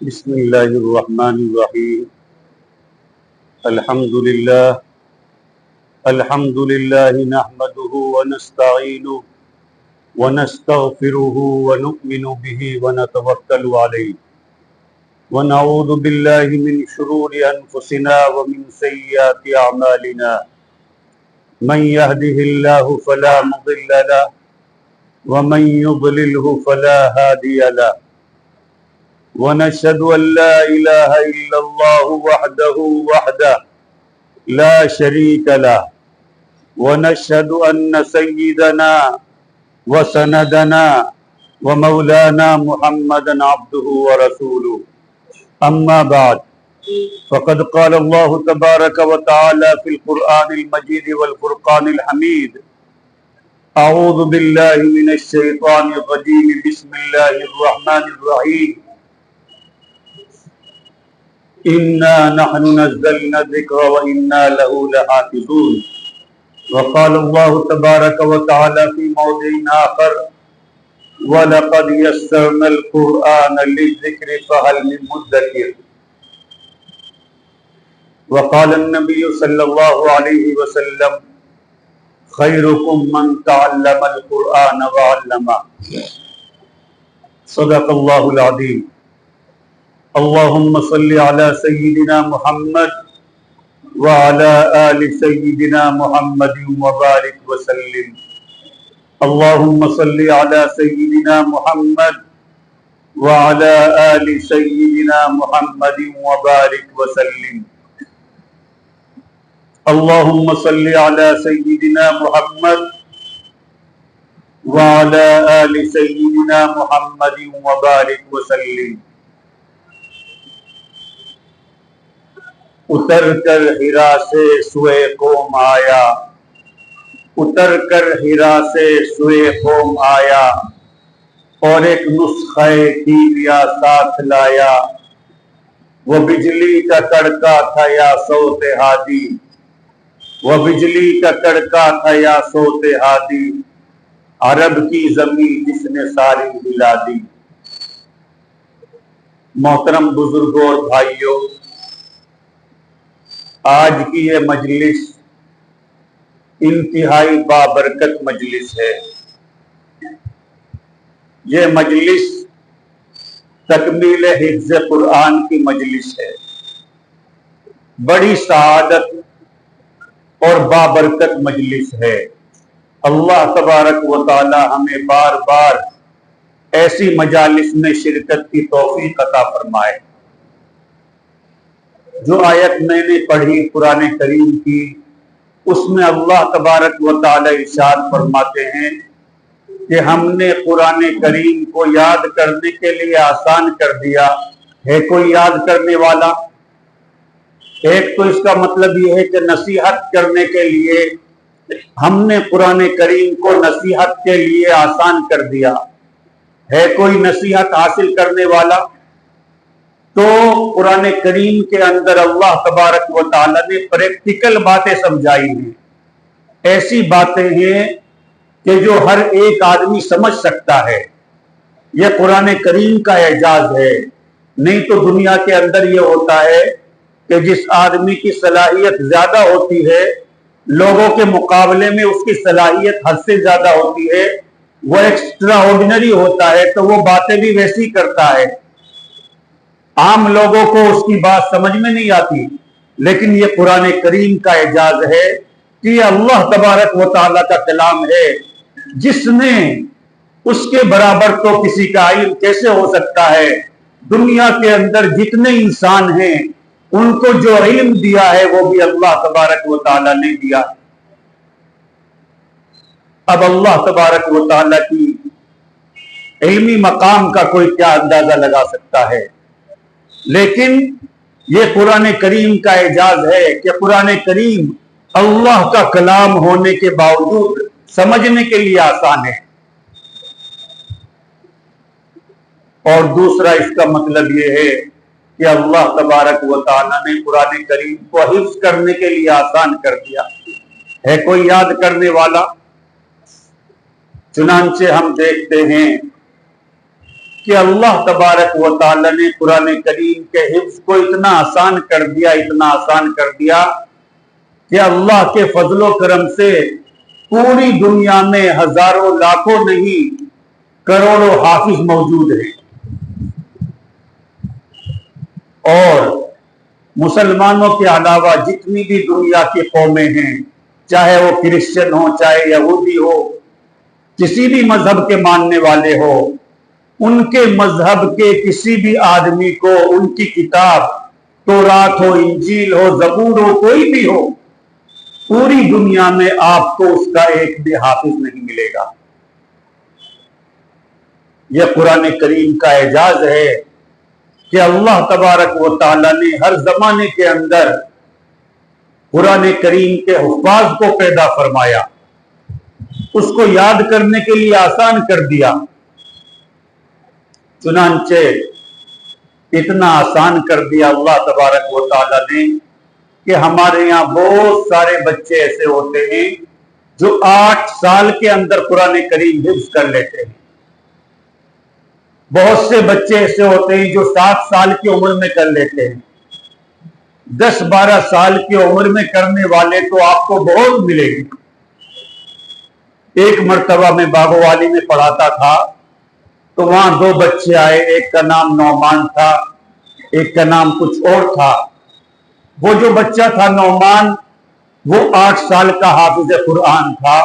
بسم اللہ الرحمن الرحیم الحمد للہ نحمده ونستعینه ونستغفره ونؤمن به ونتوکل علیہ ونعوذ باللہ من شرور انفسنا ومن سیئات اعمالنا من يهده الله فلا مضل له ومن يضلله فلا هادي له ونشهد أن لا إله إلا الله وحده لا شريك له ونشهد أن سيدنا وسندنا ومولانا محمدا عبده ورسوله أما بعد فقد قال الله تبارك وتعالى في القرآن المجيد والفرقان الحميد أعوذ بالله من الشيطان الرجيم بسم الله الرحمن الرحيم إنا نحن نزلنا الذكر وإنا له لحافظون وقال الله تبارك وتعالى في موضع آخر ولقد يسرنا القرآن للذكر فهل من مدكر وقال النبي صلى الله عليه وسلم خيركم من تعلم القرآن وعلمه صدق الله العظيم اللهم صل على سيدنا محمد وعلى آل سيدنا محمد وبارك وسلم اللهم صل على سيدنا محمد وعلى آل سيدنا محمد وبارك وسلم اللهم صل على سيدنا محمد وعلى آل سيدنا محمد وبارك وسلم اتر کر ہرا سے سوئے قوم آیا اتر کر ہرا سے سوئے قوم آیا اور ایک نسخہ کیمیا ساتھ لایا وہ بجلی کا کڑکا تھا یا صوت ہادی وہ بجلی کا کڑکا تھا یا صوت ہادی عرب کی زمین جس نے ساری ہلا دی۔ محترم بزرگوں اور بھائیوں، آج کی یہ مجلس انتہائی بابرکت مجلس ہے۔ یہ مجلس تکمیل حفظ قرآن کی مجلس ہے۔ بڑی سعادت اور بابرکت مجلس ہے۔ اللہ تبارک و تعالی ہمیں بار بار ایسی مجالس میں شرکت کی توفیق عطا فرمائے۔ جو آیت میں نے پڑھی قرآن کریم کی، اس میں اللہ تبارک و تعالی ارشاد فرماتے ہیں کہ ہم نے قرآن کریم کو یاد کرنے کے لیے آسان کر دیا۔ ہے کوئی یاد کرنے والا؟ ایک تو اس کا مطلب یہ ہے کہ نصیحت کرنے کے لیے ہم نے قرآن کریم کو نصیحت کے لیے آسان کر دیا۔ ہے کوئی نصیحت حاصل کرنے والا؟ تو قرآن کریم کے اندر اللہ تبارک و تعالیٰ نے پریکٹیکل باتیں سمجھائی ہیں، ایسی باتیں ہیں کہ جو ہر ایک آدمی سمجھ سکتا ہے۔ یہ قرآن کریم کا اعجاز ہے۔ نہیں تو دنیا کے اندر یہ ہوتا ہے کہ جس آدمی کی صلاحیت زیادہ ہوتی ہے، لوگوں کے مقابلے میں اس کی صلاحیت حد سے زیادہ ہوتی ہے، وہ ایکسٹرا آرڈینری ہوتا ہے تو وہ باتیں بھی ویسی کرتا ہے۔ عام لوگوں کو اس کی بات سمجھ میں نہیں آتی، لیکن یہ قرآن کریم کا اعجاز ہے کہ یہ اللہ تبارک و تعالیٰ کا کلام ہے، جس نے اس کے برابر تو کسی کا علم کیسے ہو سکتا ہے۔ دنیا کے اندر جتنے انسان ہیں ان کو جو علم دیا ہے وہ بھی اللہ تبارک و تعالیٰ نے دیا۔ اب اللہ تبارک و تعالیٰ کی علمی مقام کا کوئی کیا اندازہ لگا سکتا ہے؟ لیکن یہ قرآن کریم کا اعجاز ہے کہ قرآن کریم اللہ کا کلام ہونے کے باوجود سمجھنے کے لیے آسان ہے۔ اور دوسرا اس کا مطلب یہ ہے کہ اللہ تبارک و تعالیٰ نے قرآن کریم کو حفظ کرنے کے لیے آسان کر دیا۔ ہے کوئی یاد کرنے والا؟ چنانچہ ہم دیکھتے ہیں کہ اللہ تبارک و تعالی نے قرآن کریم کے حفظ کو اتنا آسان کر دیا کہ اللہ کے فضل و کرم سے پوری دنیا میں ہزاروں لاکھوں نہیں کروڑوں حافظ موجود ہیں، اور مسلمانوں کے علاوہ جتنی بھی دنیا کی قومیں ہیں، چاہے وہ کرسچن ہو، چاہے یہودی ہو، کسی بھی مذہب کے ماننے والے ہو، ان کے مذہب کے کسی بھی آدمی کو ان کی کتاب تورات ہو، انجیل ہو، زبور ہو، کوئی بھی ہو، پوری دنیا میں آپ کو اس کا ایک بھی حافظ نہیں ملے گا۔ یہ قرآن کریم کا اعجاز ہے کہ اللہ تبارک و تعالی نے ہر زمانے کے اندر قرآن کریم کے حفاظ کو پیدا فرمایا، اس کو یاد کرنے کے لیے آسان کر دیا۔ چنانچہ اتنا آسان کر دیا اللہ تبارک و تعالی نے کہ ہمارے یہاں بہت سارے بچے ایسے ہوتے ہیں جو 8 سال کے اندر قرآن کریم حفظ کر لیتے ہیں، بہت سے بچے ایسے ہوتے ہیں جو 7 سال کی عمر میں کر لیتے ہیں، 10-12 سال کی عمر میں کرنے والے تو آپ کو بہت ملے گی۔ ایک مرتبہ میں باغو والی میں پڑھاتا تھا تو وہاں 2 بچے آئے، ایک کا نام نعمان تھا، ایک کا نام کچھ اور تھا۔ وہ جو بچہ تھا نعمان، وہ 8 سال کا حافظ قرآن تھا،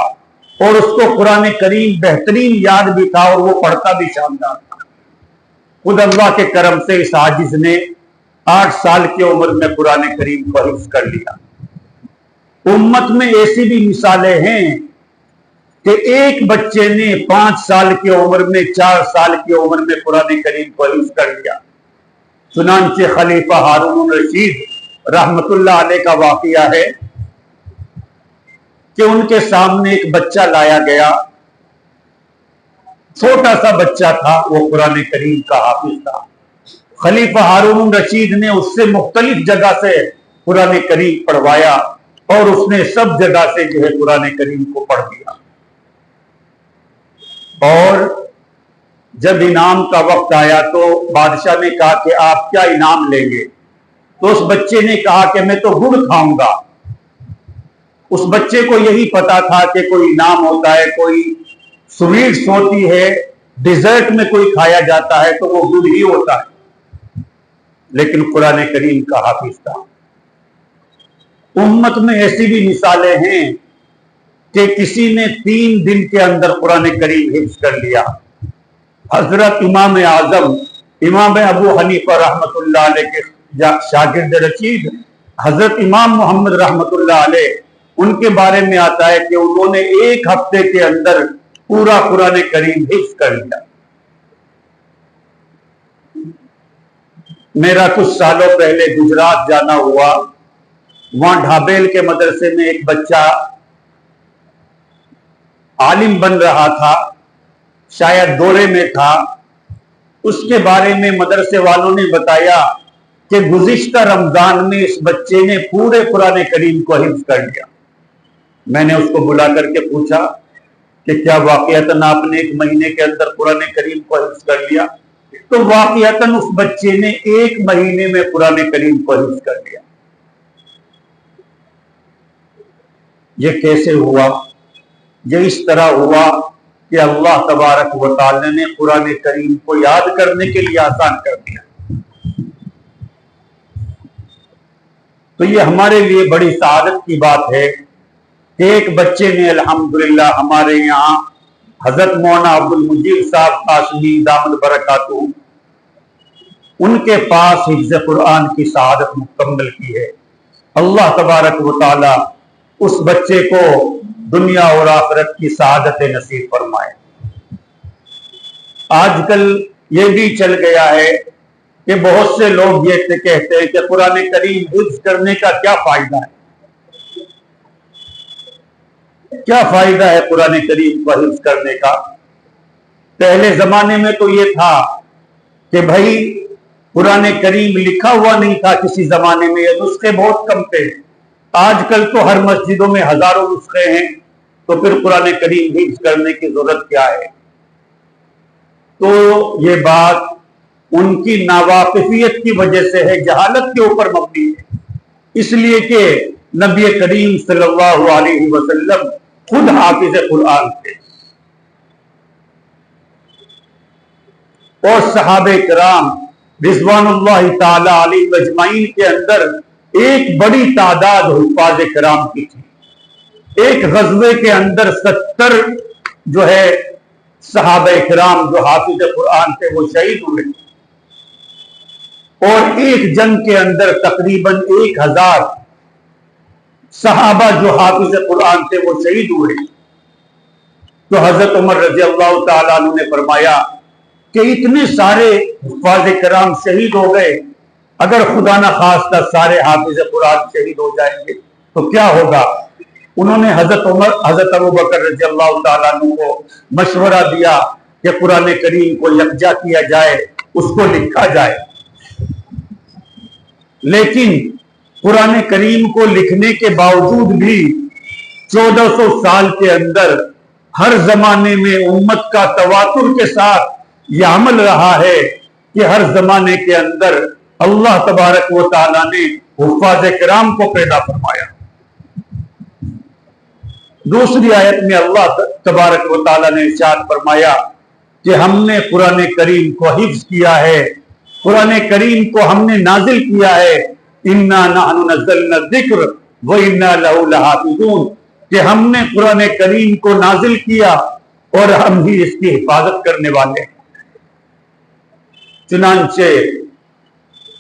اور اس کو قرآن کریم بہترین یاد بھی تھا، اور وہ پڑھتا بھی شاندار تھا۔ خود اللہ کے کرم سے اس عاجز نے 8 سال کی عمر میں قرآن کریم کو حفظ کر لیا۔ امت میں ایسی بھی مثالیں ہیں کہ ایک بچے نے 5 سال کی عمر میں، 4 سال کی عمر میں قرآن کریم کو حفظ کر لیا۔ چنانچہ خلیفہ ہارون الرشید رحمت اللہ علیہ کا واقعہ ہے کہ ان کے سامنے ایک بچہ لایا گیا، چھوٹا سا بچہ تھا، وہ قرآن کریم کا حافظ تھا۔ خلیفہ ہارون الرشید نے اس سے مختلف جگہ سے قرآن کریم پڑھوایا، اور اس نے سب جگہ سے جو ہے قرآن کریم کو پڑھ دیا۔ اور جب انعام کا وقت آیا تو بادشاہ نے کہا کہ آپ کیا انعام لیں گے؟ تو اس بچے نے کہا کہ میں تو گڑ کھاؤں گا۔ اس بچے کو یہی پتا تھا کہ کوئی انعام ہوتا ہے، کوئی سویٹس ہوتی ہے، ڈیزرٹ میں کوئی کھایا جاتا ہے تو وہ گڑ ہی ہوتا ہے، لیکن قرآن کریم کا حافظ تھا۔ امت میں ایسی بھی مثالیں ہیں کہ کسی نے 3 دن کے اندر قرآن کریم حفظ کر لیا۔ حضرت امام اعظم امام ابو حنیفہ رحمت اللہ علیہ کے شاگرد رشید حضرت امام محمد رحمت اللہ علیہ، ان کے بارے میں آتا ہے کہ انہوں نے 1 ہفتے کے اندر پورا قرآن کریم حفظ کر لیا۔ میرا کچھ سالوں پہلے گجرات جانا ہوا، وہاں ڈھابیل کے مدرسے میں ایک بچہ عالم بن رہا تھا، شاید دورے میں تھا۔ اس کے بارے میں مدرسے والوں نے بتایا کہ گزشتہ رمضان میں اس بچے نے پورے قرآن کریم کو حفظ کر لیا۔ میں نے اس کو بلا کر کے پوچھا کہ کیا واقعتاً آپ نے 1 مہینے کے اندر قرآن کریم کو حفظ کر لیا؟ تو واقعتاً اس بچے نے 1 مہینے میں قرآن کریم کو حفظ کر لیا۔ یہ کیسے ہوا؟ یہ اس طرح ہوا کہ اللہ تبارک و تعالی نے قرآن کریم کو یاد کرنے کے لیے آسان کر دیا۔ تو یہ ہمارے لیے بڑی سعادت کی بات ہے کہ ایک بچے نے الحمدللہ ہمارے یہاں حضرت مولانا عبد المجید صاحب قاسمی دامت برکاتہ، ان کے پاس حفظ قرآن کی سعادت مکمل کی ہے۔ اللہ تبارک و تعالی اس بچے کو دنیا اور آخرت کی سعادت نصیب فرمائے۔ آج کل یہ بھی چل گیا ہے کہ بہت سے لوگ یہ کہتے ہیں کہ قرآن کریم حفظ کرنے کا کیا فائدہ ہے؟ کیا فائدہ ہے قرآن کریم کو حفظ کرنے کا؟ پہلے زمانے میں تو یہ تھا کہ بھائی قرآن کریم لکھا ہوا نہیں تھا، کسی زمانے میں یہ نسخے بہت کم تھے۔ آج کل تو ہر مسجدوں میں ہزاروں نسخے ہیں، تو پھر قرآن کریم حفظ کرنے کی ضرورت کیا ہے؟ تو یہ بات ان کی ناواقفیت کی وجہ سے ہے، جہالت کے اوپر مبنی ہے، اس لیے کہ نبی کریم صلی اللہ علیہ وسلم خود حافظ قرآن تھے، اور صحابہ کرام رضوان اللہ تعالی علیہ اجمعین کے اندر ایک بڑی تعداد حفاظ کرام کی تھی۔ ایک غزوے کے اندر 70 جو ہے صحابہ کرام جو حافظ قرآن تھے وہ شہید ہوئے، اور ایک جنگ کے اندر تقریباً 1000 صحابہ جو حافظ قرآن تھے وہ شہید ہوئے۔ تو حضرت عمر رضی اللہ تعالیٰ عنہ نے فرمایا کہ اتنے سارے حفاظ کرام شہید ہو گئے، اگر خدا نہ خواستہ سارے حافظ قرآن شہید ہو جائیں گے تو کیا ہوگا؟ انہوں نے حضرت ابوبکر رضی اللہ تعالیٰ عنہ کو مشورہ دیا کہ قرآن کریم کو یکجا کیا جائے، اس کو لکھا جائے۔ لیکن قرآن کریم کو لکھنے کے باوجود بھی 1400 سال کے اندر ہر زمانے میں امت کا تواتر کے ساتھ یہ عمل رہا ہے کہ ہر زمانے کے اندر اللہ تبارک و تعالیٰ نے حفاظ کرام کو پیدا فرمایا۔ دوسری آیت میں اللہ تبارک و تعالیٰ نے ارشاد فرمایا کہ ہم نے قرآن کریم کو حفظ کیا ہے، قرآن کریم کو ہم نے نازل کیا ہے، اِنَّا نَحْنُ نَزَّلْنَا الذِّكْرَ وَإِنَّا لَهُ لَحَافِظُونَ، کہ ہم نے قرآن کریم کو نازل کیا اور ہم ہی اس کی حفاظت کرنے والے ہیں۔ چنانچہ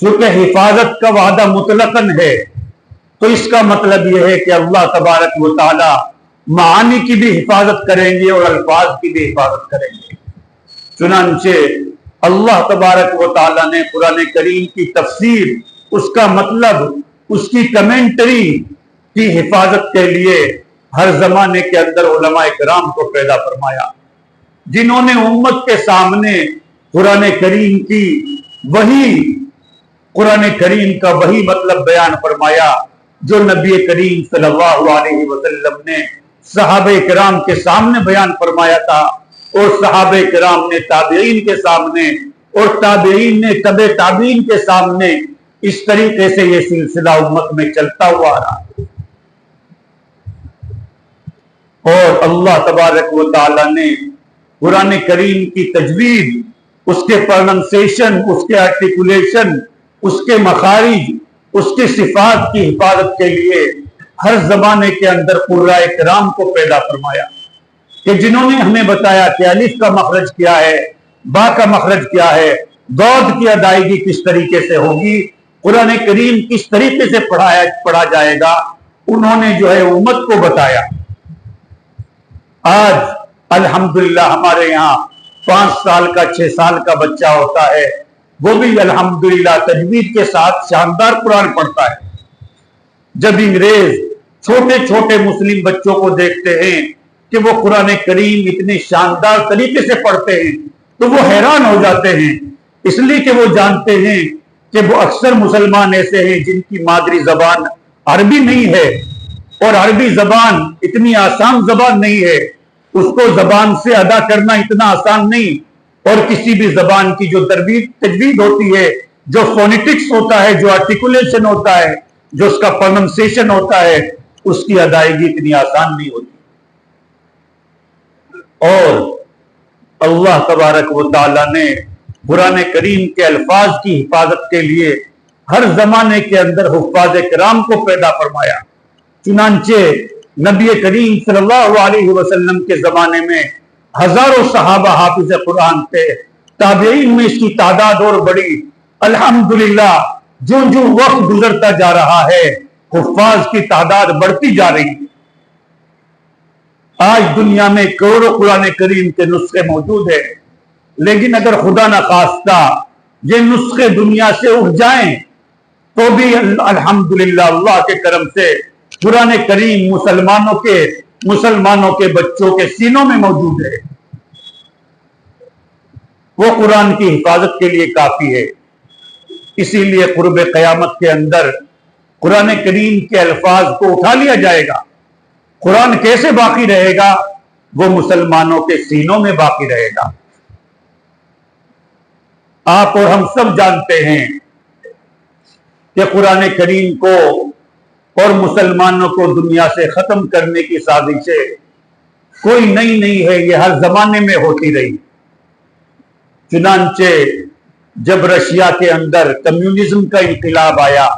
چونکہ حفاظت کا وعدہ مطلقاً ہے تو اس کا مطلب یہ ہے کہ اللہ تبارک و تعالی معانی کی بھی حفاظت کریں گے اور الفاظ کی بھی حفاظت کریں گے۔ چنانچہ اللہ تبارک و تعالی نے قرآن کریم کی تفسیر، اس کا مطلب، اس کی کمنٹری کی حفاظت کے لیے ہر زمانے کے اندر علماء کرام کو پیدا فرمایا، جنہوں نے امت کے سامنے قرآن کریم کی قرآن کریم کا وہی مطلب بیان فرمایا جو نبی کریم صلی اللہ علیہ وسلم نے صحابہ کرام کے سامنے بیان فرمایا تھا، اور صحابہ کرام نے تابعین کے سامنے، اور تابعین نے تبع تابعین کے سامنے، اس طریقے سے یہ سلسلہ امت میں چلتا ہوا رہا۔ اور اللہ تبارک و تعالی نے قرآن کریم کی تجوید، اس کے پروننسیشن، اس کے آرٹیکولیشن، اس کے مخارج، اس کے صفات کی حفاظت کے لیے ہر زمانے کے اندر قرائے کرام کو پیدا فرمایا، کہ جنہوں نے ہمیں بتایا کہ الف کا مخرج کیا ہے، با کا مخرج کیا ہے، ضاد کی ادائیگی کس طریقے سے ہوگی، قرآن کریم کس طریقے سے پڑھا جائے گا، انہوں نے جو ہے امت کو بتایا۔ آج الحمدللہ ہمارے یہاں 5 سال کا 6 سال کا بچہ ہوتا ہے، وہ بھی الحمدللہ تجوید کے ساتھ شاندار قرآن پڑھتا ہے۔ جب انگریز چھوٹے چھوٹے مسلم بچوں کو دیکھتے ہیں کہ وہ قرآن کریم اتنے شاندار طریقے سے پڑھتے ہیں تو وہ حیران ہو جاتے ہیں، اس لیے کہ وہ جانتے ہیں کہ وہ اکثر مسلمان ایسے ہیں جن کی مادری زبان عربی نہیں ہے، اور عربی زبان اتنی آسان زبان نہیں ہے، اس کو زبان سے ادا کرنا اتنا آسان نہیں، اور کسی بھی زبان کی جو تجوید ہوتی ہے، جو فونیٹکس ہوتا ہے، جو آرٹیکولیشن ہوتا ہے، جو اس کا پروننسیشن ہوتا ہے، اس کی ادائیگی اتنی آسان نہیں ہوتی۔ اور اللہ تبارک و تعالی نے قرآن کریم کے الفاظ کی حفاظت کے لیے ہر زمانے کے اندر حفاظ کرام کو پیدا فرمایا۔ چنانچہ نبی کریم صلی اللہ علیہ وسلم کے زمانے میں ہزاروں صحابہ حافظ قرآن تھے، تابعین میں اس کی تعداد اور بڑی۔ الحمدللہ جو وقت گزرتا جا رہا ہے حفاظ کی تعداد بڑھتی جا رہی ہے۔ آج دنیا میں کروڑوں قرآن کریم کے نسخے موجود ہیں، لیکن اگر خدا نہ خواستہ یہ نسخے دنیا سے اٹھ جائیں تو بھی الحمدللہ اللہ کے کرم سے قرآن کریم مسلمانوں کے بچوں کے سینوں میں موجود ہے۔ وہ قرآن کی حفاظت کے لیے کافی ہے۔ اسی لیے قرب قیامت کے اندر قرآن کریم کے الفاظ کو اٹھا لیا جائے گا۔ قرآن کیسے باقی رہے گا؟ وہ مسلمانوں کے سینوں میں باقی رہے گا۔ آپ اور ہم سب جانتے ہیں کہ قرآن کریم کو اور مسلمانوں کو دنیا سے ختم کرنے کی سازشیں کوئی نئی نہیں ہے، یہ ہر زمانے میں ہوتی رہی۔ چنانچہ جب رشیا کے اندر کمیونزم کا انقلاب آیا،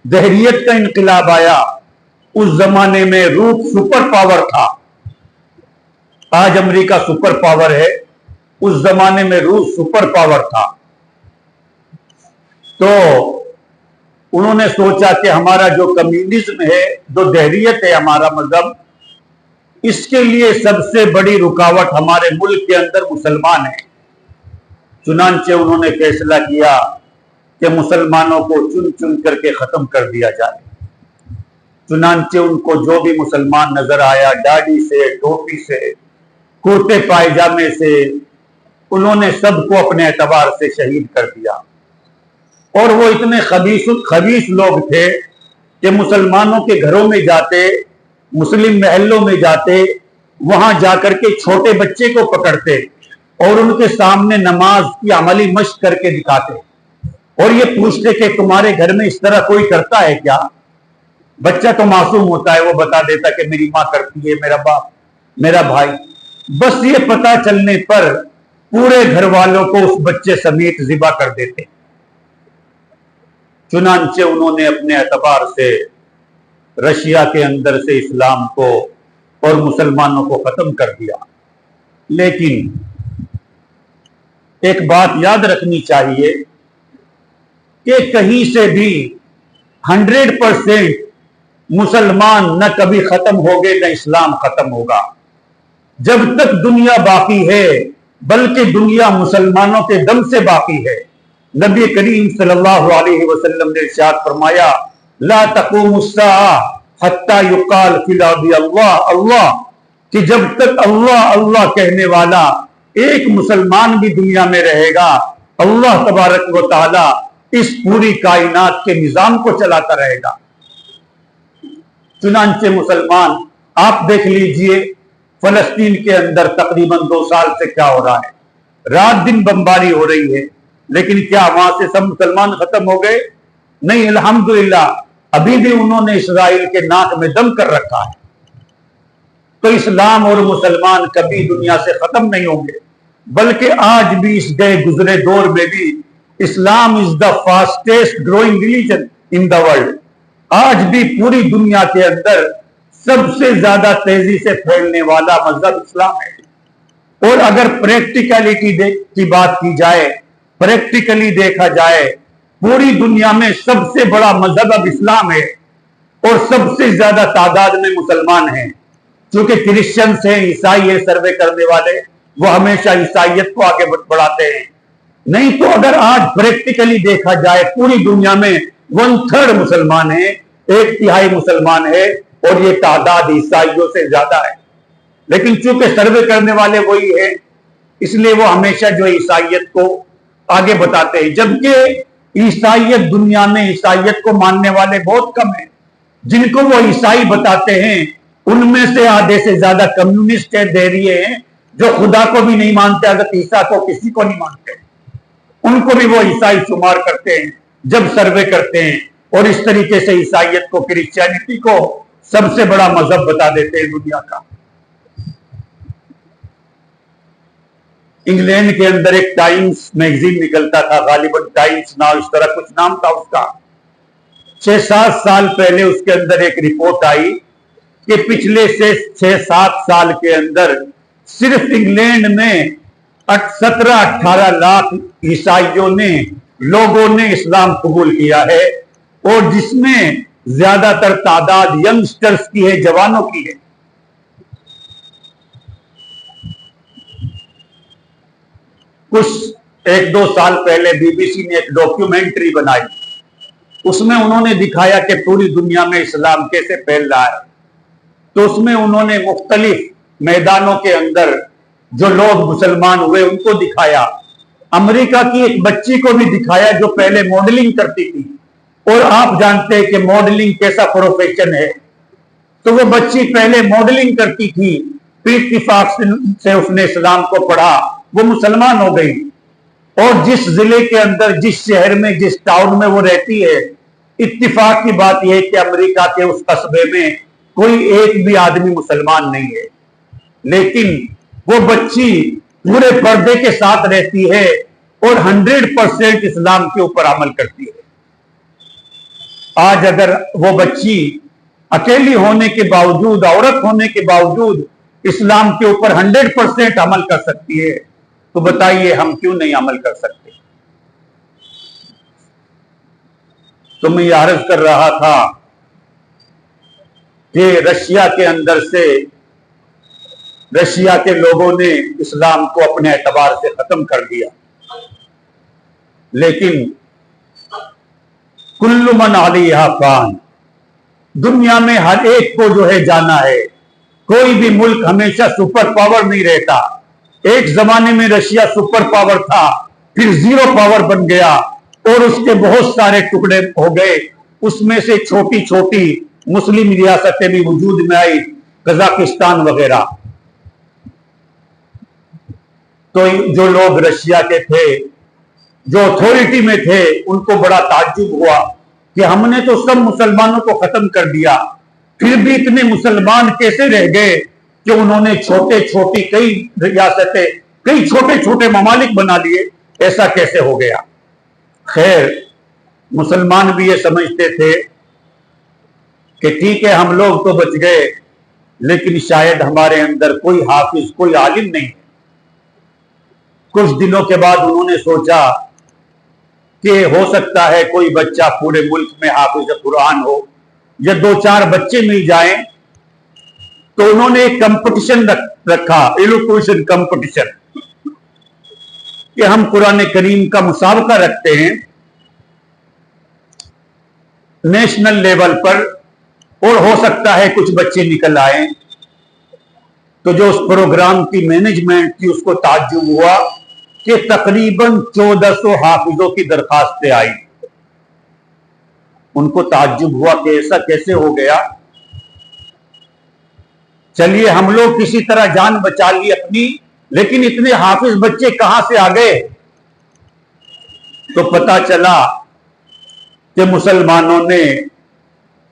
دہریت کا انقلاب آیا، اس زمانے میں روس سپر پاور تھا۔ آج امریکہ سپر پاور ہے، اس زمانے میں روس سپر پاور تھا۔ تو انہوں نے سوچا کہ ہمارا جو کمیونزم ہے، جو دہریت ہے ہمارا مذہب، اس کے لیے سب سے بڑی رکاوٹ ہمارے ملک کے اندر مسلمان ہیں۔ چنانچہ انہوں نے فیصلہ کیا کہ مسلمانوں کو چن چن کر کے ختم کر دیا جائے۔ چنانچہ ان کو جو بھی مسلمان نظر آیا، داڑھی سے، ٹوپی سے، کرتے پائجامے سے، انہوں نے سب کو اپنے اعتبار سے شہید کر دیا۔ اور وہ اتنے خبیث لوگ تھے کہ مسلمانوں کے گھروں میں جاتے، مسلم محلوں میں جاتے، وہاں جا کر کے چھوٹے بچے کو پکڑتے اور ان کے سامنے نماز کی عملی مشق کر کے دکھاتے، اور یہ پوچھتے کہ تمہارے گھر میں اس طرح کوئی کرتا ہے کیا؟ بچہ تو معصوم ہوتا ہے، وہ بتا دیتا کہ میری ماں کرتی ہے، میرا باپ، میرا بھائی۔ بس یہ پتہ چلنے پر پورے گھر والوں کو اس بچے سمیت ذبح کر دیتے۔ چنانچہ انہوں نے اپنے اعتبار سے رشیا کے اندر سے اسلام کو اور مسلمانوں کو ختم کر دیا۔ لیکن ایک بات یاد رکھنی چاہیے کہ کہیں سے بھی 100% مسلمان نہ کبھی ختم ہوگے، نہ اسلام ختم ہوگا۔ جب تک دنیا باقی ہے، بلکہ دنیا مسلمانوں کے دم سے باقی ہے۔ نبی کریم صلی اللہ علیہ وسلم نے ارشاد فرمایا، لا تقوم الساعہ حتی یقال فی الارض اللہ اللہ، کہ جب تک اللہ اللہ کہنے والا ایک مسلمان بھی دنیا میں رہے گا، اللہ تبارک و تعالی اس پوری کائنات کے نظام کو چلاتا رہے گا۔ چنانچہ مسلمان، آپ دیکھ لیجئے فلسطین کے اندر تقریباً 2 سال سے کیا ہو رہا ہے، رات دن بمباری ہو رہی ہے، لیکن کیا وہاں سے سب مسلمان ختم ہو گئے؟ نہیں، الحمدللہ ابھی بھی انہوں نے اسرائیل کے ناک میں دم کر رکھا ہے۔ تو اسلام اور مسلمان کبھی دنیا سے ختم نہیں ہوں گے، بلکہ آج بھی اس گئے گزرے دور میں بھی Islam is the fastest growing religion in the world. آج بھی پوری دنیا کے اندر سب سے زیادہ تیزی سے پھیلنے والا مذہب اسلام ہے۔ اور اگر پریکٹیکلٹی کی بات کی جائے، پریکٹیکلی دیکھا جائے، پوری دنیا میں سب سے بڑا مذہب اب اسلام ہے، اور سب سے زیادہ تعداد میں مسلمان ہیں۔ چونکہ کرسچنز ہیں، عیسائی ہیں، سروے کرنے والے، وہ ہمیشہ عیسائیت کو آگے بڑھاتے ہیں۔ نہیں تو اگر آج پریکٹیکلی دیکھا جائے، پوری دنیا میں 1/3 مسلمان ہیں، 1/3 مسلمان ہے، اور یہ تعداد عیسائیوں سے زیادہ ہے۔ لیکن چونکہ سروے کرنے والے وہی ہیں، اس لیے وہ ہمیشہ جو عیسائیت کو آگے بتاتے ہیں، جبکہ عیسائیت دنیا میں عیسائیت کو ماننے والے بہت کم ہیں۔ جن کو وہ عیسائی بتاتے ہیں ان میں سے آدھے سے زیادہ کمیونسٹ ہیں، دہریے ہیں، جو خدا کو بھی نہیں مانتے، حضرت عیسیٰ کو کسی کو نہیں مانتے، ان کو بھی وہ عیسائی شمار کرتے ہیں جب سروے کرتے ہیں، اور اس طریقے سے عیسائیت کو، کرسچینٹی کو سب سے بڑا مذہب بتا دیتے ہیں دنیا کا۔ انگلینڈ کے اندر ایک ٹائمز میگزین نکلتا تھا، غالباً ٹائمز نہ اس طرح کچھ نام تھا اس کا۔ 6-7 سال پہلے اس کے اندر ایک رپورٹ آئی کہ پچھلے سے 6-7 سال کے اندر صرف انگلینڈ میں 17-18 لاکھ عیسائیوں نے، لوگوں نے اسلام قبول کیا ہے، اور جس میں زیادہ تر تعداد ینگسٹرز کی ہے، جوانوں کی ہے۔ کچھ 1-2 سال پہلے بی بی سی نے ایک ڈاکیومنٹری بنائی، اس میں انہوں نے دکھایا کہ پوری دنیا میں اسلام کیسے پھیل رہا ہے۔ تو اس میں انہوں نے مختلف میدانوں کے اندر جو لوگ مسلمان ہوئے ان کو دکھایا۔ امریکہ کی ایک بچی کو بھی دکھایا جو پہلے ماڈلنگ کرتی تھی، اور آپ جانتے ہیں کہ ماڈلنگ کیسا پروفیشن ہے۔ تو وہ بچی پہلے ماڈلنگ کرتی تھی، پھر اتفاق سے اس نے اسلام کو پڑھا، وہ مسلمان ہو گئی۔ اور جس ضلع کے اندر، جس شہر میں، جس ٹاؤن میں وہ رہتی ہے، اتفاق کی بات یہ ہے کہ امریکہ کے اس قصبے میں کوئی ایک بھی آدمی مسلمان نہیں ہے، لیکن وہ بچی پورے پردے کے ساتھ رہتی ہے اور 100% اسلام کے اوپر عمل کرتی ہے۔ آج اگر وہ بچی اکیلی ہونے کے باوجود، عورت ہونے کے باوجود اسلام کے اوپر 100% عمل کر سکتی ہے، تو بتائیے ہم کیوں نہیں عمل کر سکتے؟ تو میں یہ عرض کر رہا تھا کہ رشیا کے اندر سے، رشیا کے لوگوں نے اسلام کو اپنے اعتبار سے ختم کر دیا، لیکن کل من علیہا فان، دنیا میں ہر ایک کو جو ہے جانا ہے۔ کوئی بھی ملک ہمیشہ سپر پاور نہیں رہتا۔ ایک زمانے میں رشیا سپر پاور تھا، پھر زیرو پاور بن گیا اور اس کے بہت سارے ٹکڑے ہو گئے۔ اس میں سے چھوٹی چھوٹی مسلم ریاستیں بھی وجود میں آئی، قزاقستان وغیرہ۔ تو جو لوگ رشیا کے تھے، جو اتھارٹی میں تھے، ان کو بڑا تعجب ہوا کہ ہم نے تو سب مسلمانوں کو ختم کر دیا، پھر بھی اتنے مسلمان کیسے رہ گئے کہ انہوں نے چھوٹے چھوٹی کئی ریاستیں، کئی چھوٹے چھوٹے ممالک بنا لیے، ایسا کیسے ہو گیا؟ خیر، مسلمان بھی یہ سمجھتے تھے کہ ٹھیک ہے ہم لوگ تو بچ گئے، لیکن شاید ہمارے اندر کوئی حافظ، کوئی عالم نہیں۔ کچھ دنوں کے بعد انہوں نے سوچا کہ ہو سکتا ہے کوئی بچہ پورے ملک میں حافظ قرآن ہو، یا 2-4 بچے مل جائیں۔ تو انہوں نے ایک کمپٹیشن رکھا، ایلوکوشن کمپٹیشن، کہ ہم قرآن کریم کا مسابقہ رکھتے ہیں نیشنل لیول پر، اور ہو سکتا ہے کچھ بچے نکل آئیں۔ تو جو اس پروگرام کی مینجمنٹ تھی، اس کو تعجب ہوا کہ تقریباً 1400 حافظوں کی درخواستیں آئی۔ ان کو تعجب ہوا کہ ایسا کیسے ہو گیا؟ چلیے ہم لوگ کسی طرح جان بچا لی اپنی، لیکن اتنے حافظ بچے کہاں سے آ گئے؟ تو پتا چلا کہ مسلمانوں نے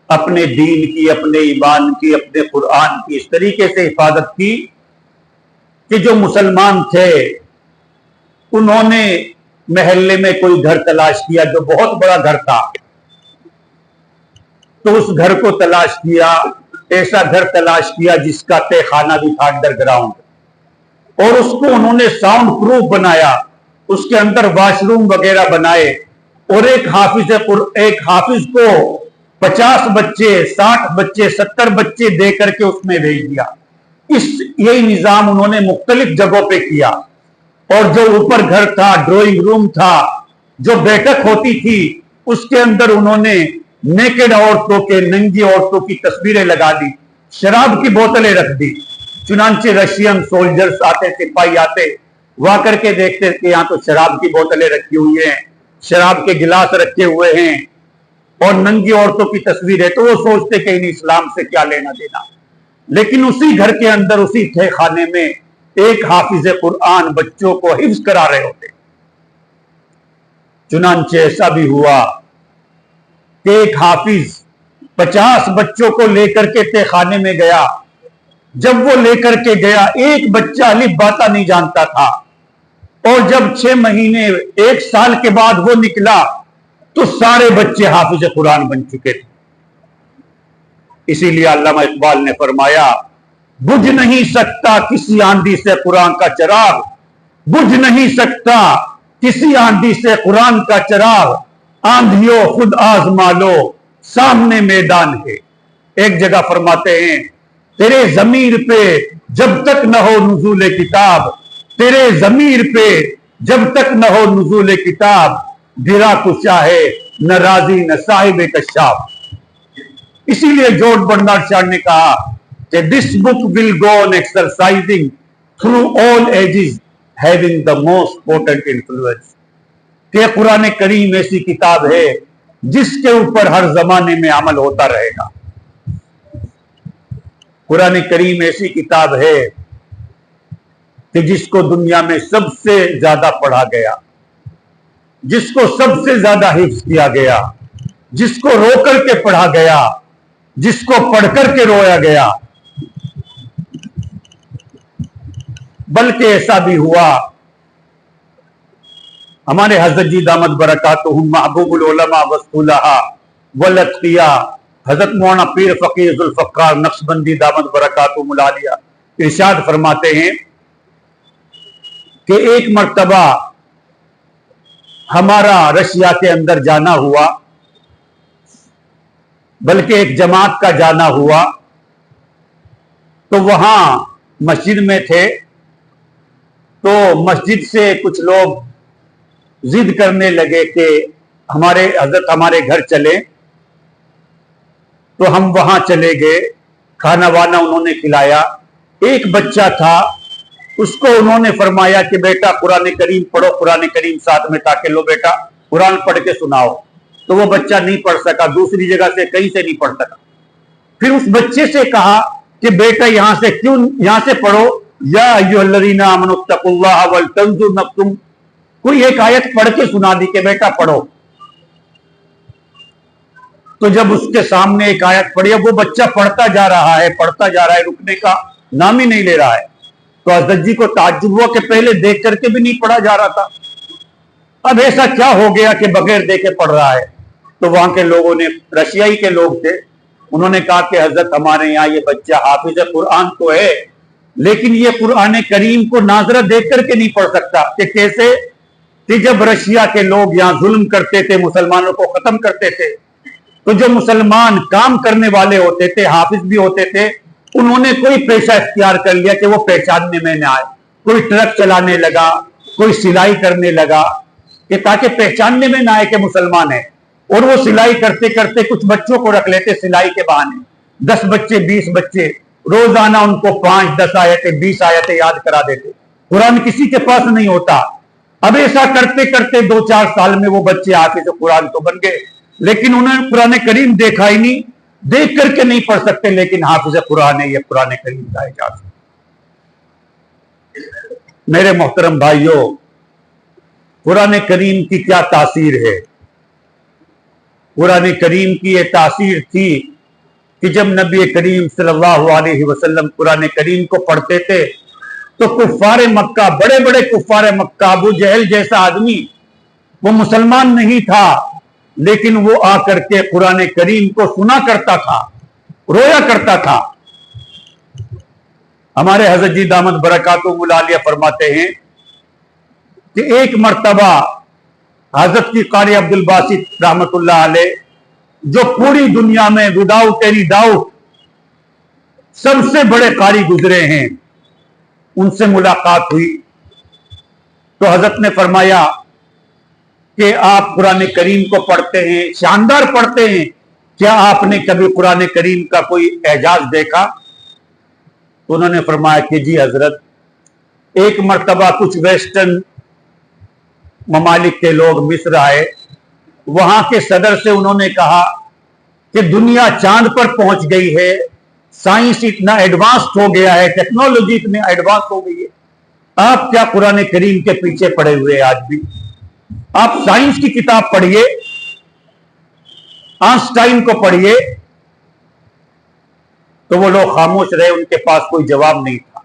اپنے دین کی، اپنے ایمان کی، اپنے قرآن کی اس طریقے سے حفاظت کی کہ جو مسلمان تھے انہوں نے محلے میں کوئی گھر تلاش کیا جو بہت بڑا گھر تھا، تو اس گھر کو تلاش کیا، ایسا گھر تلاش کیا جس کا تہ خانہ بھی تھا انڈر گراؤنڈ، اور اس کو انہوں نے ساؤنڈ پروف بنایا، اس کے اندر واش روم وغیرہ بنائے، اور ایک حافظ کو 50 بچے، 60 بچے، 70 بچے دے کر کے اس میں بھیج دیا۔ یہی نظام انہوں نے مختلف جگہوں پہ کیا، اور جو اوپر گھر تھا، ڈرائنگ روم تھا، جو بیٹھک ہوتی تھی، اس کے اندر انہوں نے نیکڈ عورتوں کے، ننگی عورتوں کی تصویریں لگا دی، شراب کی بوتلیں رکھ دی۔ چنانچہ رشین سولجرز آتے، سپاہی آتے، وہ کر کے دیکھتے کہ یہاں تو شراب کی بوتلیں رکھی ہوئی ہیں، شراب کے گلاس رکھے ہوئے ہیں، اور ننگی عورتوں کی تصویریں، تو وہ سوچتے کہ ان اسلام سے کیا لینا دینا۔ لیکن اسی گھر کے اندر، اسی تہ خانے میں ایک حافظ قرآن بچوں کو حفظ کرا رہے ہوتے۔ چنانچہ ایسا بھی ہوا کہ ایک حافظ 50 بچوں کو لے کر کے تہ خانے میں گیا۔ جب وہ لے کر کے گیا، ایک بچہ الف باتا نہیں جانتا تھا، اور جب 6 مہینے، 1 سال کے بعد وہ نکلا تو سارے بچے حافظ قرآن بن چکے تھے۔ اسی لیے علامہ اقبال نے فرمایا، بجھ نہیں سکتا کسی آندھی سے قرآن کا چراغ، بجھ نہیں سکتا کسی آندھی سے قرآن کا چراغ، آندھیوں خود آزما لو سامنے میدان ہے۔ ایک جگہ فرماتے ہیں، تیرے ضمیر پہ جب تک نہ ہو نزول کتاب، تیرے ضمیر پہ جب تک نہ ہو نزول کتاب، گرا کشا ہے نہ راضی نہ صاحب کشاف۔ اسی لیے جارج برنارڈ شاہ نے کہا کہ this book will go on exercising through all ages, having the most potent influence۔ کہ قرآن کریم ایسی کتاب ہے جس کے اوپر ہر زمانے میں عمل ہوتا رہے گا۔ قرآن کریم ایسی کتاب ہے کہ جس کو دنیا میں سب سے زیادہ پڑھا گیا، جس کو سب سے زیادہ حفظ کیا گیا، جس کو رو کر کے پڑھا گیا، جس کو پڑھ کر کے رویا گیا، بلکہ ایسا بھی ہوا ہمارے حضرت جی دامت برکاتہم محبوب العلماء والصلحاء والاتقیاء حضرت مولانا پیر فقیر ذوالفقار نقشبندی دامت برکاتہم العالیہ ارشاد فرماتے ہیں کہ ایک مرتبہ ہمارا رشیا کے اندر جانا ہوا، بلکہ ایک جماعت کا جانا ہوا، تو وہاں مسجد میں تھے، تو مسجد سے کچھ لوگ ضد کرنے لگے کہ حضرت ہمارے گھر چلے، تو ہم وہاں چلے گئے، کھانا وانا انہوں نے کھلایا۔ ایک بچہ تھا، اس کو انہوں نے فرمایا کہ بیٹا قرآن کریم پڑھو، قرآن کریم ساتھ میں، تاکہ لو بیٹا قرآن پڑھ کے سناؤ۔ تو وہ بچہ نہیں پڑھ سکا، دوسری جگہ سے کہیں سے نہیں پڑھ سکا۔ پھر اس بچے سے کہا کہ بیٹا یہاں سے پڑھو، یا ایھا الذین آمنوا اتقوا اللہ ولتنظر نفس، کوئی ایک آیت پڑھ کے سنا دی کہ بیٹا پڑھو۔ تو جب اس کے سامنے ایک آیت پڑھی، وہ بچہ پڑھتا جا رہا ہے، رکنے کا نام ہی نہیں لے رہا ہے۔ تو حضرت جی کو تعجب ہوا کہ پہلے دیکھ کر کے بھی نہیں پڑھا جا رہا تھا، اب ایسا کیا ہو گیا کہ بغیر دیکھے پڑھ رہا ہے؟ تو وہاں کے لوگوں نے، رشیائی کے لوگ تھے، انہوں نے کہا کہ حضرت ہمارے یہاں یہ بچہ حافظ قرآن تو ہے، لیکن یہ قرآن کریم کو ناظرہ دیکھ کر کے نہیں پڑھ سکتا۔ کہ کیسے؟ کہ جب رشیا کے لوگ یہاں ظلم کرتے تھے، مسلمانوں کو ختم کرتے تھے، تو جو مسلمان کام کرنے والے ہوتے تھے، حافظ بھی ہوتے تھے، انہوں نے کوئی پیشہ اختیار کر لیا کہ وہ پہچاننے میں نہ آئے۔ کوئی ٹرک چلانے لگا، کوئی سلائی کرنے لگا، کہ تاکہ پہچاننے میں نہ آئے کہ مسلمان ہے۔ اور وہ سلائی کرتے کرتے کچھ بچوں کو رکھ لیتے سلائی کے بہانے، 10 بچے 20 بچے، روزانہ ان کو 5-10 آیتیں 20 آیتیں یاد کرا دیتے۔ قرآن کسی کے پاس نہیں ہوتا۔ اب ایسا کرتے کرتے 2-4 سال میں وہ بچے حافظ قرآن تو بن گئے، لیکن انہوں نے قرآن کریم دیکھا ہی نہیں، دیکھ کر کے نہیں پڑھ سکتے، لیکن حافظ قرآن ہے، یہ قرآن کریم کا اعجاز۔ میرے محترم بھائیوں، قرآن کریم کی کیا تاثیر ہے؟ قرآن کریم کی یہ تاثیر تھی کہ جب نبی کریم صلی اللہ علیہ وسلم قرآن کریم کو پڑھتے تھے تو کفار مکہ، بڑے بڑے کفار مکہ، ابو جہل جیسا آدمی، وہ مسلمان نہیں تھا، لیکن وہ آ کر کے قرآن کریم کو سنا کرتا تھا، رویا کرتا تھا۔ ہمارے حضرت جی دامت برکاتہم العالیہ فرماتے ہیں کہ ایک مرتبہ حضرت کی قاری عبد الباسط رحمت اللہ علیہ، جو پوری دنیا میں وداؤٹ اینی ڈاؤٹ سب سے بڑے قاری گزرے ہیں، ان سے ملاقات ہوئی تو حضرت نے فرمایا کہ آپ قرآن کریم کو پڑھتے ہیں، شاندار پڑھتے ہیں، کیا آپ نے کبھی قرآن کریم کا کوئی اعجاز دیکھا؟ تو انہوں نے فرمایا کہ جی حضرت، ایک مرتبہ کچھ ویسٹرن ممالک کے لوگ مصر آئے، وہاں کے صدر سے انہوں نے کہا کہ دنیا چاند پر پہنچ گئی ہے، سائنس اتنا ایڈوانس ہو گیا ہے، ٹیکنالوجی اتنی ایڈوانس ہو گئی ہے، آپ کیا قرآن کریم کے پیچھے پڑے ہوئے؟ آج بھی آپ سائنس کی کتاب پڑھیے، آئنسٹائن کو پڑھیے۔ تو وہ لوگ خاموش رہے، ان کے پاس کوئی جواب نہیں تھا۔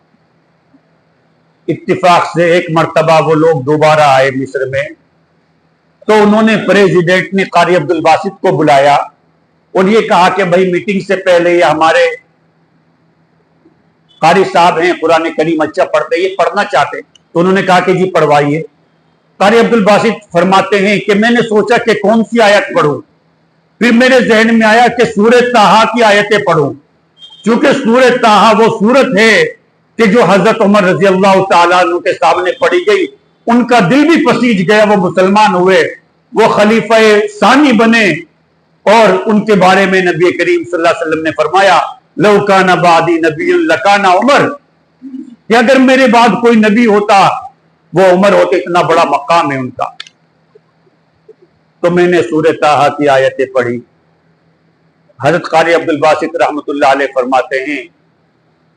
اتفاق سے ایک مرتبہ وہ لوگ دوبارہ آئے مصر میں، تو انہوں نے پریزیڈنٹ نے قاری عبد الباسط کو بلایا اور یہ کہا کہ بھائی میٹنگ سے پہلے یہ ہمارے قاری صاحب ہیں، قرآن کریم اچھا پڑھتے، یہ پڑھنا چاہتے، تو انہوں نے کہا کہ جی پڑھوائیے۔ قاری عبد الباسط فرماتے ہیں کہ میں نے سوچا کہ کون سی آیت پڑھوں، پھر میرے ذہن میں آیا کہ سورہ طٰہٰ کی آیتیں پڑھوں، چونکہ سورہ طٰہٰ وہ سورت ہے کہ جو حضرت عمر رضی اللہ تعالیٰ عنہ کے سامنے پڑھی گئی، ان کا دل بھی پسیج گیا، وہ مسلمان ہوئے، وہ خلیفہ ثانی بنے، اور ان کے بارے میں نبی کریم صلی اللہ علیہ وسلم نے فرمایا لو کان بعدی نبی لکان عمر، کہ اگر میرے بعد کوئی نبی ہوتا وہ عمر ہوتے، اتنا بڑا مقام ہے ان کا۔ تو میں نے سورہ طٰہٰ کی آیتیں پڑھی۔ حضرت قاری عبد الباسط رحمت اللہ علیہ فرماتے ہیں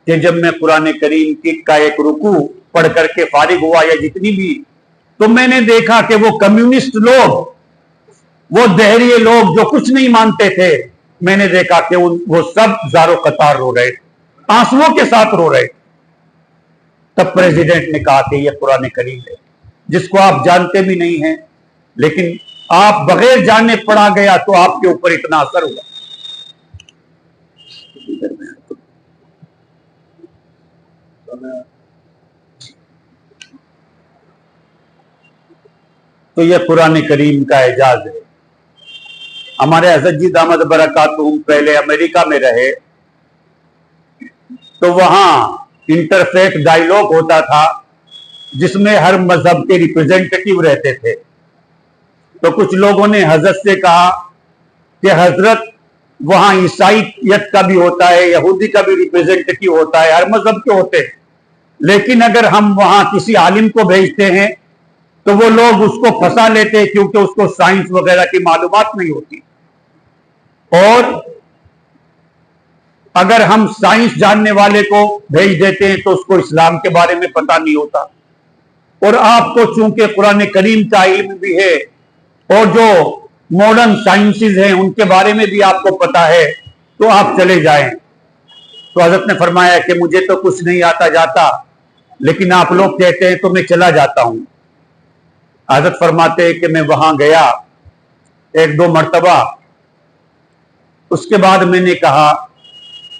کہ جب میں قرآن کریم کا ایک رکوع پڑھ کر کے فارغ ہوا، یا جتنی بھی تو میں نے دیکھا کہ وہ کمیونسٹ لوگ، وہ دہریے لوگ جو کچھ نہیں مانتے تھے، میں نے دیکھا کہ وہ سب زارو قطار رو رہے تھے، آنسوؤں کے ساتھ رو رہے تھے۔ تب پریزیڈنٹ نے کہا کہ یہ قرآن کریم ہے جس کو آپ جانتے بھی نہیں ہیں، لیکن آپ بغیر جانے پڑھا گیا تو آپ کے اوپر اتنا اثر ہوا۔ تو یہ قرآن کریم کا اعجاز ہے۔ ہمارے حضرت جی دامت برکاتہم پہلے امریکہ میں رہے، تو وہاں انٹرفیتھ ڈائیلاگ ہوتا تھا جس میں ہر مذہب کے ریپرزینٹیٹیو رہتے تھے۔ تو کچھ لوگوں نے حضرت سے کہا کہ حضرت وہاں عیسائیت کا بھی ہوتا ہے، یہودی کا بھی ریپرزینٹیٹیو ہوتا ہے، ہر مذہب کے ہوتے ہیں، لیکن اگر ہم وہاں کسی عالم کو بھیجتے ہیں تو وہ لوگ اس کو پھنسا لیتے ہیں کیونکہ اس کو سائنس وغیرہ کی معلومات نہیں ہوتی، اور اگر ہم سائنس جاننے والے کو بھیج دیتے ہیں تو اس کو اسلام کے بارے میں پتہ نہیں ہوتا، اور آپ کو چونکہ قرآن کریم کا علم بھی ہے اور جو ماڈرن سائنسز ہیں ان کے بارے میں بھی آپ کو پتا ہے، تو آپ چلے جائیں۔ تو حضرت نے فرمایا کہ مجھے تو کچھ نہیں آتا جاتا، لیکن آپ لوگ کہتے ہیں تو میں چلا جاتا ہوں۔ حضرت فرماتے ہیں کہ میں وہاں گیا 1-2 مرتبہ، اس کے بعد میں نے کہا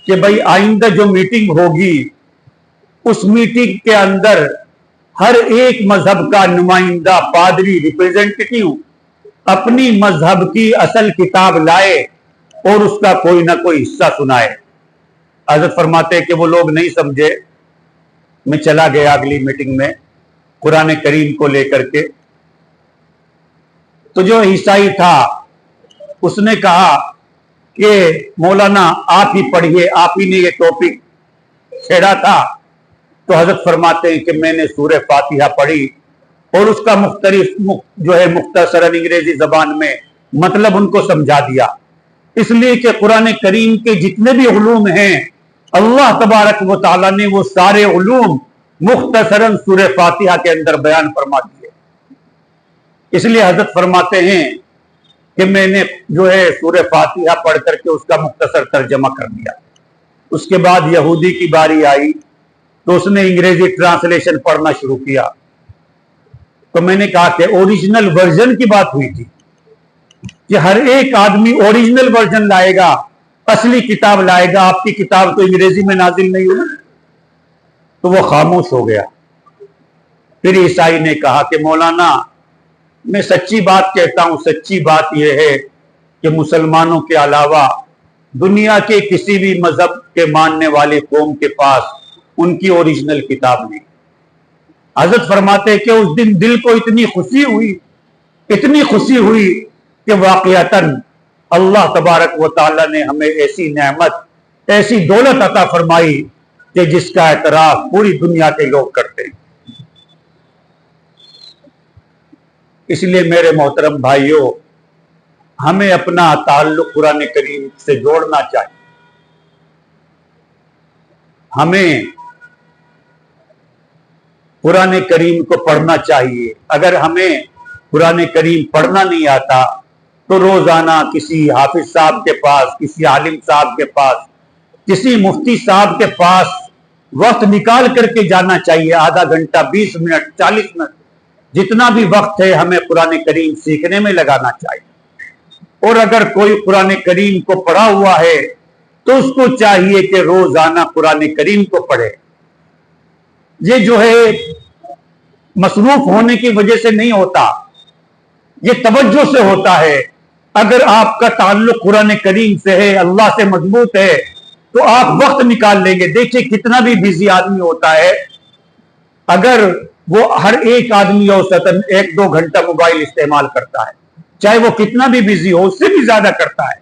کہ بھائی آئندہ جو میٹنگ ہوگی اس میٹنگ کے اندر ہر ایک مذہب کا نمائندہ، پادری، ریپرزینٹیٹیو اپنی مذہب کی اصل کتاب لائے اور اس کا کوئی نہ کوئی حصہ سنائے۔ حضرت فرماتے کہ وہ لوگ نہیں سمجھے، میں چلا گیا اگلی میٹنگ میں قرآن کریم کو لے کر کے۔ تو جو عیسائی تھا اس نے کہا کہ مولانا آپ ہی پڑھیے، آپ ہی نے یہ ٹاپک چھیڑا تھا۔ تو حضرت فرماتے ہیں کہ میں نے سورہ فاتحہ پڑھی اور اس کا مختصراً انگریزی زبان میں مطلب ان کو سمجھا دیا، اس لیے کہ قرآن کریم کے جتنے بھی علوم ہیں اللہ تبارک و تعالیٰ نے وہ سارے علوم مختصراً سورہ فاتحہ کے اندر بیان فرما دیے۔ اس لیے حضرت فرماتے ہیں کہ میں نے سورہ فاتحہ پڑھ کر کے اس کا مختصر ترجمہ کر دیا۔ اس کے بعد یہودی کی باری آئی تو اس نے انگریزی ٹرانسلیشن پڑھنا شروع کیا۔ تو میں نے کہا کہ اوریجنل ورژن کی بات ہوئی تھی کہ ہر ایک آدمی اوریجنل ورژن لائے گا، اصلی کتاب لائے گا، آپ کی کتاب تو انگریزی میں نازل نہیں ہوئی۔ تو وہ خاموش ہو گیا۔ پھر عیسائی نے کہا کہ مولانا میں سچی بات کہتا ہوں، سچی بات یہ ہے کہ مسلمانوں کے علاوہ دنیا کے کسی بھی مذہب کے ماننے والے قوم کے پاس ان کی اوریجنل کتاب نہیں۔ حضرت فرماتے ہیں کہ اس دن دل کو اتنی خوشی ہوئی کہ واقعتاً اللہ تبارک و تعالیٰ نے ہمیں ایسی نعمت، ایسی دولت عطا فرمائی کہ جس کا اعتراف پوری دنیا کے لوگ کرتے ہیں۔ اس لیے میرے محترم بھائیوں، ہمیں اپنا تعلق قرآن کریم سے جوڑنا چاہیے۔ ہمیں قرآن کریم کو پڑھنا چاہیے۔ اگر ہمیں قرآن کریم پڑھنا نہیں آتا تو روزانہ کسی حافظ صاحب کے پاس، کسی عالم صاحب کے پاس، کسی مفتی صاحب کے پاس وقت نکال کر کے جانا چاہیے، آدھا گھنٹہ، 20 منٹ، 40 منٹ، جتنا بھی وقت ہے ہمیں قرآن کریم سیکھنے میں لگانا چاہیے۔ اور اگر کوئی قرآن کریم کو پڑھا ہوا ہے تو اس کو چاہیے کہ روزانہ قرآن کریم کو پڑھے۔ یہ جو ہے مصروف ہونے کی وجہ سے نہیں ہوتا، یہ توجہ سے ہوتا ہے۔ اگر آپ کا تعلق قرآن کریم سے ہے، اللہ سے مضبوط ہے، تو آپ وقت نکال لیں گے۔ دیکھیں کتنا بھی بزی آدمی ہوتا ہے، اگر وہ ہر ایک آدمی اوسطاً 1-2 گھنٹہ موبائل استعمال کرتا ہے، چاہے وہ کتنا بھی بزی ہو، اس سے بھی زیادہ کرتا ہے،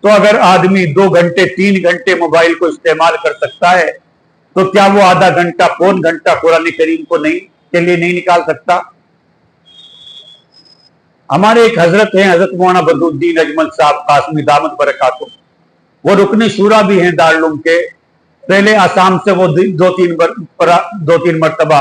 تو اگر آدمی 2 گھنٹے 3 گھنٹے موبائل کو استعمال کر سکتا ہے تو کیا وہ آدھا گھنٹہ، پون گھنٹہ قرآن کریم کے لیے نہیں نکال سکتا؟ ہمارے ایک حضرت ہیں، حضرت مولانا بدرالدین اجمل صاحب قاسمی دامت برکاتہ، وہ رکن شورا بھی ہیں دارالعلوم کے۔ پہلے آسام سے وہ 2-3 مرتبہ